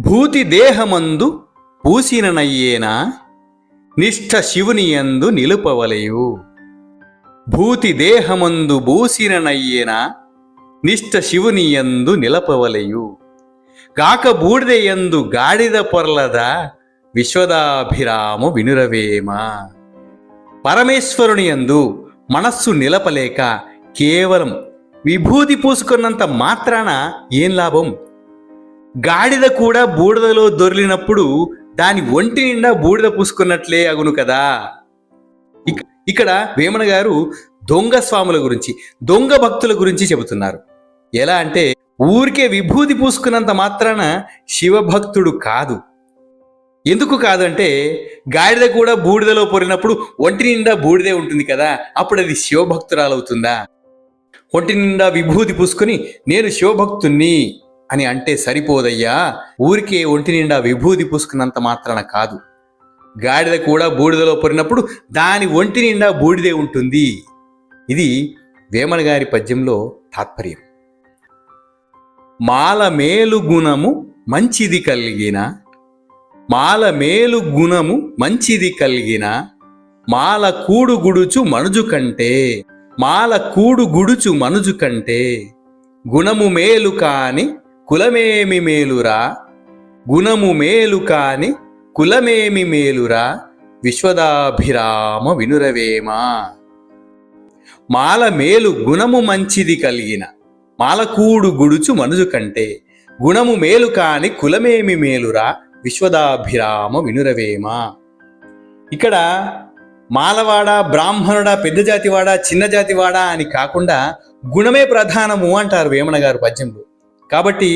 భూతి దేహమందు పూసిననయ్యేనా నిష్ఠ శివునియందు నిలుపవలయు. భూతి దేహమందు బూసిననయ్యేనా నిష్ఠ శివునియందు నిలపవలయు. గాక బూడిదయందు గాడిద పొరలదా విశ్వదాభిరామ వినురవేమ. పరమేశ్వరునియందు మనస్సు నిలపలేక కేవలం విభూతి పూసుకున్నంత మాత్రాన ఏం లాభం? గాడిద కూడా బూడిదలో దొర్లినప్పుడు దాని ఒంటి నిండా బూడిద పూసుకున్నట్లే అగును కదా. ఇక్కడ వేమన గారు దొంగ స్వాముల గురించి, దొంగ భక్తుల గురించి చెబుతున్నారు. ఎలా అంటే, ఊరికే విభూతి పూసుకున్నంత మాత్రాన శివభక్తుడు కాదు. ఎందుకు కాదంటే, గాడిద కూడా బూడిదలో పొరినప్పుడు ఒంటి నిండా బూడిదే ఉంటుంది కదా, అప్పుడు అది శివభక్తురాలవుతుందా? ఒంటి నిండా విభూతి పూసుకుని నేను శివభక్తుణ్ణి అని అంటే సరిపోదయ్యా. ఊరికే ఒంటి నిండా విభూతి పూసుకున్నంత మాత్రాన కాదు. గాడిద కూడా బూడిదలో పొరినప్పుడు దాని ఒంటి నిండా బూడిదే ఉంటుంది. ఇది వేమన గారి పద్యంలో తాత్పర్యం. మాల మేలు గుణము మంచిది కలిగిన, మాల మేలు గుణము మంచిది కలిగిన, మాల కూడు గుడుచు మనుజు కంటే, మాల కూడు గుడుచు మనుజు కంటే, గుణము మేలు కాని కులమేమి మేలురా, గుణము మేలు కాని కులమేమి మేలురా, విశ్వదాభిరామ వినురవేమ. మాల మేలు గుణము మంచిది కలిగిన, మాలకూడు గుడుచు మనుజు కంటే, గుణము మేలు కాని కులమేమి మేలురా, విశ్వదాభిరామ వినురవేమ. ఇక్కడ మాలవాడ, బ్రాహ్మణుడా, పెద్ద జాతివాడా, చిన్న జాతివాడా అని కాకుండా గుణమే ప్రధానము అంటారు వేమన గారు పద్యంలో. కాబట్టి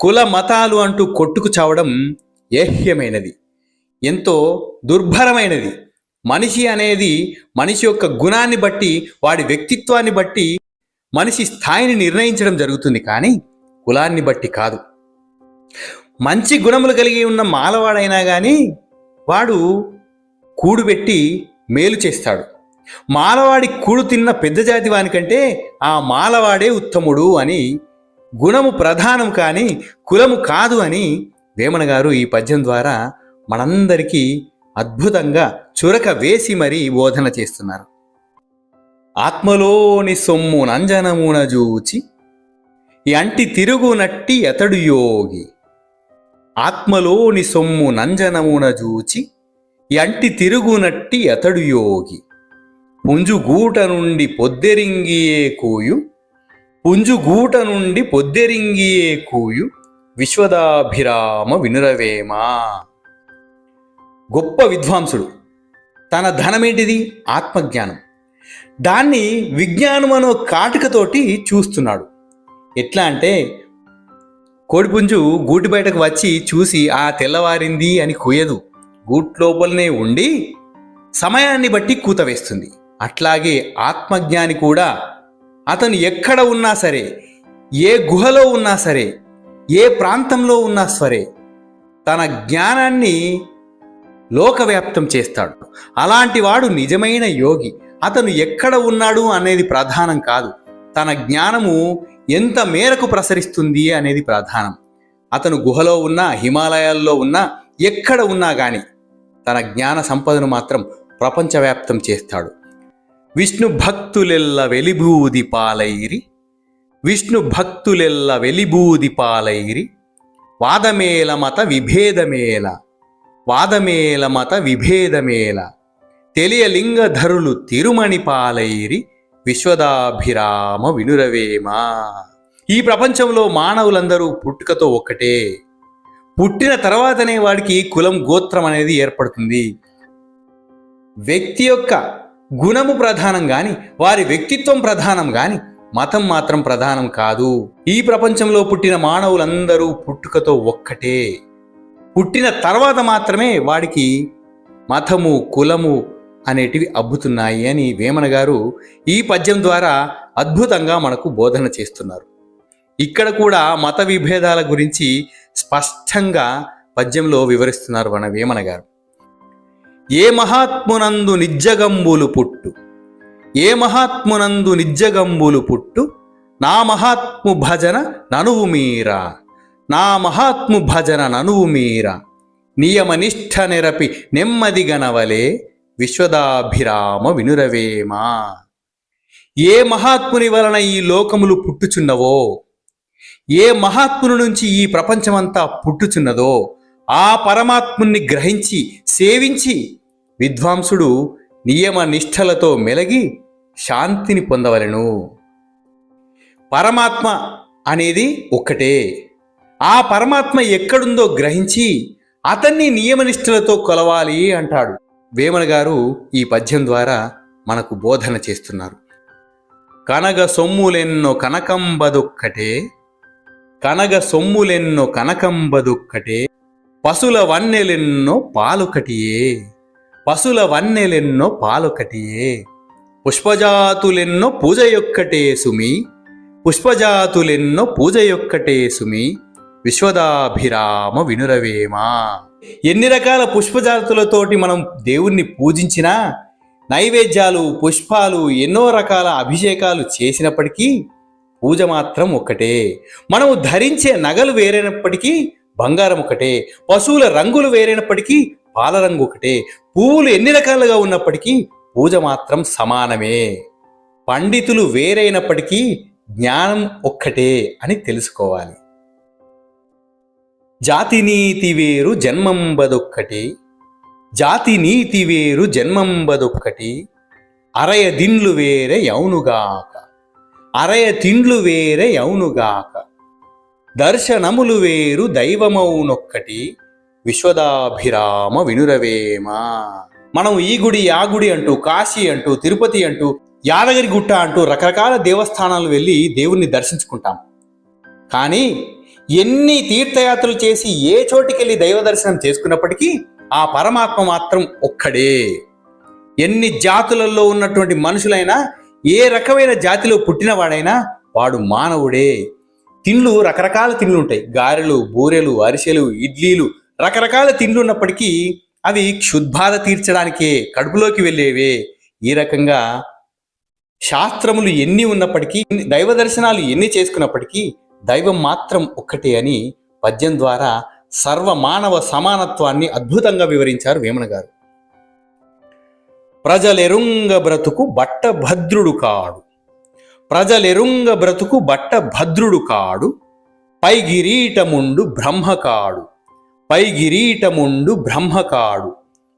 కుల మతాలు అంటూ కొట్టుకు చావడం ఏహ్యమైనది, ఎంతో దుర్భరమైనది. మనిషి అనేది మనిషి యొక్క గుణాన్ని బట్టి, వాడి వ్యక్తిత్వాన్ని బట్టి మనిషి స్థాయిని నిర్ణయించడం జరుగుతుంది, కానీ కులాన్ని బట్టి కాదు. మంచి గుణములు కలిగి ఉన్న మాలవాడైనా కానీ వాడు కూడుబెట్టి మేలు చేస్తాడు. మాలవాడి కూడు తిన్న పెద్ద జాతి వానికంటే ఆ మాలవాడే ఉత్తముడు అని, గుణము ప్రధానం కానీ కులము కాదు అని వేమన గారు ఈ పద్యం ద్వారా మనందరికీ అద్భుతంగా చురక వేసి మరీ బోధన చేస్తున్నారు. ఆత్మలోని సొమ్ము నంజనమున జూచి అంటి తిరుగునట్టి అతడు యోగి. ఆత్మలోని సొమ్ము నంజనమున జూచి అంటి తిరుగునట్టి అతడు యోగి. పుంజుగూట నుండి పొద్దెరింగియే కూయు, పుంజుగూట నుండి పొద్దెరింగియే కూయు, విశ్వదాభిరామ వినురవేమ. గొప్ప విద్వాంసుడు, తన ధనమేంటిది? ఆత్మజ్ఞానం. దాన్ని విజ్ఞానం అనో కాటుకతోటి చూస్తున్నాడు. ఎట్లా అంటే, కోడిపుంజు గూటి బయటకు వచ్చి చూసి ఆ తెల్లవారింది అని కూయదు, గూట్ లోపలనే ఉండి సమయాన్ని బట్టి కూత వేస్తుంది. అట్లాగే ఆత్మజ్ఞాని కూడా అతను ఎక్కడ ఉన్నా సరే, ఏ గుహలో ఉన్నా సరే, ఏ ప్రాంతంలో ఉన్నా సరే, తన జ్ఞానాన్ని లోకవ్యాప్తం చేస్తాడు. అలాంటి వాడు నిజమైన యోగి. అతను ఎక్కడ ఉన్నాడు అనేది ప్రధానం కాదు, తన జ్ఞానము ఎంత మేరకు ప్రసరిస్తుంది అనేది ప్రధానం. అతను గుహలో ఉన్నా, హిమాలయాల్లో ఉన్నా, ఎక్కడ ఉన్నా కానీ తన జ్ఞాన సంపదను మాత్రం ప్రపంచవ్యాప్తం చేస్తాడు. విష్ణు భక్తులెల్ల వెలిబూది పాలైరి, విష్ణు భక్తులెల్ల వెలిబూది పాలైరి, వాదమేల మత విభేదమేల, వాదమేల మత విభేదమేల, తెలియలింగధరులు తిరుమణి పాలైరి, విశ్వదాభిరామ వినురవేమ. ఈ ప్రపంచంలో మానవులందరూ పుట్టుకతో ఒక్కటే. పుట్టిన తర్వాతనే వాడికి కులం, గోత్రం అనేది ఏర్పడుతుంది. వ్యక్తి యొక్క గుణము ప్రధానం కానీ, వారి వ్యక్తిత్వం ప్రధానం కానీ, మతం మాత్రం ప్రధానం కాదు. ఈ ప్రపంచంలో పుట్టిన మానవులందరూ పుట్టుకతో ఒక్కటే. పుట్టిన తర్వాత మాత్రమే వాడికి మతము, కులము అనేటివి అబ్బుతున్నాయి అని వేమన గారు ఈ పద్యం ద్వారా అద్భుతంగా మనకు బోధన చేస్తున్నారు. ఇక్కడ కూడా మత విభేదాల గురించి స్పష్టంగా పద్యంలో వివరిస్తున్నారు మన వేమన గారు. ఏ మహాత్మునందు నిజ్జగంబులు పుట్టు, ఏ మహాత్మునందు నిజ్జగంబులు పుట్టు, నా మహాత్ము భజన ననువు మీరా, నా మహాత్ము భజన ననువు మీర నియమనిష్ఠ నిరపి నెమ్మది గణవలే విశ్వదాభిరామ వినురవేమా. ఏ మహాత్ముని వలన ఈ లోకములు పుట్టుచున్నవో, ఏ మహాత్ముని నుంచి ఈ ప్రపంచమంతా పుట్టుచున్నదో ఆ పరమాత్ముని గ్రహించి సేవించి విద్వాంసుడు నియమ నిష్ఠలతో మెలగి శాంతిని పొందవలెను. పరమాత్మ అనేది ఒక్కటే. ఆ పరమాత్మ ఎక్కడుందో గ్రహించి అతన్ని నియమనిష్ఠలతో కొలవాలి అంటాడు. వేమన గారు ఈ పద్యం ద్వారా మనకు బోధన చేస్తున్నారు. కనగ సొమ్ములెన్నో కనకంబదొక్కటే, కనగ సొమ్ములెన్నో కనకంబదొక్కటే, పశుల వన్నెలెన్నో పాలొకటియే, పశుల వన్నెలెన్నో పాలొకటియే, పుష్పజాతులెన్నో పూజయొక్కటే సుమి, పుష్పజాతులెన్నో పూజయొక్కటే సుమి, విశ్వదాభిరామ వినురవేమా. ఎన్ని రకాల పుష్పజాతులతోటి మనం దేవుణ్ణి పూజించినా, నైవేద్యాలు పుష్పాలు ఎన్నో రకాల అభిషేకాలు చేసినప్పటికీ పూజ మాత్రం ఒక్కటే. మనము ధరించే నగలు వేరైనప్పటికీ బంగారం ఒకటే, పశువుల రంగులు వేరైనప్పటికీ పాల రంగు ఒకటే, పువ్వులు ఎన్ని రకాలుగా ఉన్నప్పటికీ పూజ మాత్రం సమానమే. పండితులు వేరైనప్పటికీ జ్ఞానం ఒక్కటే అని తెలుసుకోవాలి. జాతి నీతి వేరు జన్మంబదొక్కటి, జాతి నీతి వేరు జన్మంబదొక్కటి, అరయ దిండ్లు వేరే యౌనుగాక, అరయ తిండ్లు వేరే యౌనుగాక, దర్శనములు వేరు దైవమౌనొక్కటి, విశ్వదాభిరామ వినురవేమా. మనం ఈ గుడి ఆ గుడి అంటూ, కాశీ అంటూ, తిరుపతి అంటూ, యాదగిరి గుట్ట అంటూ రకరకాల దేవస్థానాలు వెళ్ళి దేవుణ్ణి దర్శించుకుంటాం. కానీ ఎన్ని తీర్థయాత్రలు చేసి ఏ చోటికెళ్ళి దైవ దర్శనం చేసుకున్నప్పటికీ ఆ పరమాత్మ మాత్రం ఒక్కడే. ఎన్ని జాతులలో ఉన్నటువంటి మనుషులైనా, ఏ రకమైన జాతిలో పుట్టినవాడైనా వాడు మానవుడే. తిండ్లు రకరకాల తిండ్లు ఉంటాయి. గారెలు, బూరెలు, అరిసెలు, ఇడ్లీలు, రకరకాల తిండ్లు ఉన్నప్పటికీ అవి క్షుద్బాధ తీర్చడానికే, కడుపులోకి వెళ్ళేవే. ఈ రకంగా శాస్త్రములు ఎన్ని ఉన్నప్పటికీ, దైవ దర్శనాలు ఎన్ని చేసుకున్నప్పటికీ దైవం మాత్రం ఒక్కటే అని పద్యం ద్వారా సర్వ మానవ సమానత్వాన్ని అద్భుతంగా వివరించారు వేమన గారు. ప్రజలెరుంగ బ్రతుకు బట్ట భద్రుడు కాడు, ప్రజలెరుంగ బ్రతుకు బట్ట భద్రుడు కాడు, పైగిరీటముండు బ్రహ్మకాడు, పైగిరీటముండు బ్రహ్మకాడు,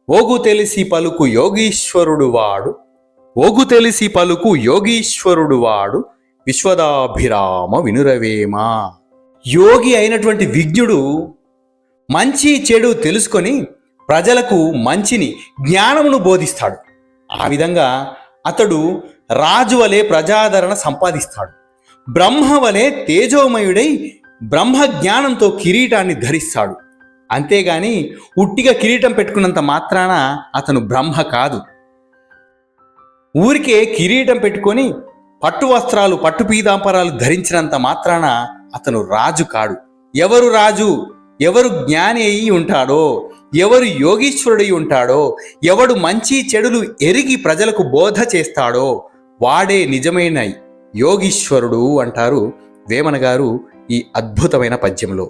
ఓగు తెలిసి పలుకు యోగీశ్వరుడు వాడు, ఓగు తెలిసి పలుకు యోగీశ్వరుడు వాడు, విశ్వదాభిరామ వినురవేమా. యోగి అయినటువంటి విజ్ఞుడు మంచి చెడు తెలుసుకొని ప్రజలకు మంచిని, జ్ఞానమును బోధిస్తాడు. ఆ విధంగా అతడు రాజు వలె ప్రజాదరణ సంపాదిస్తాడు. బ్రహ్మ వలె తేజోమయుడై బ్రహ్మ జ్ఞానంతో కిరీటాన్ని ధరిస్తాడు. అంతేగాని ఉట్టిగా కిరీటం పెట్టుకున్నంత మాత్రాన అతను బ్రహ్మ కాదు. ఊరికే కిరీటం పెట్టుకొని పట్టు వస్త్రాలు, పట్టు పీతాంబరాలు ధరించినంత మాత్రాన అతను రాజు కాడు. ఎవరు రాజు, ఎవరు జ్ఞాని అయి ఉంటాడో, ఎవరు యోగీశ్వరుడై ఉంటాడో, ఎవడు మంచి చెడులు ఎరిగి ప్రజలకు బోధ చేస్తాడో వాడే నిజమైన యోగీశ్వరుడు అంటారు వేమన గారు ఈ అద్భుతమైన పద్యంలో.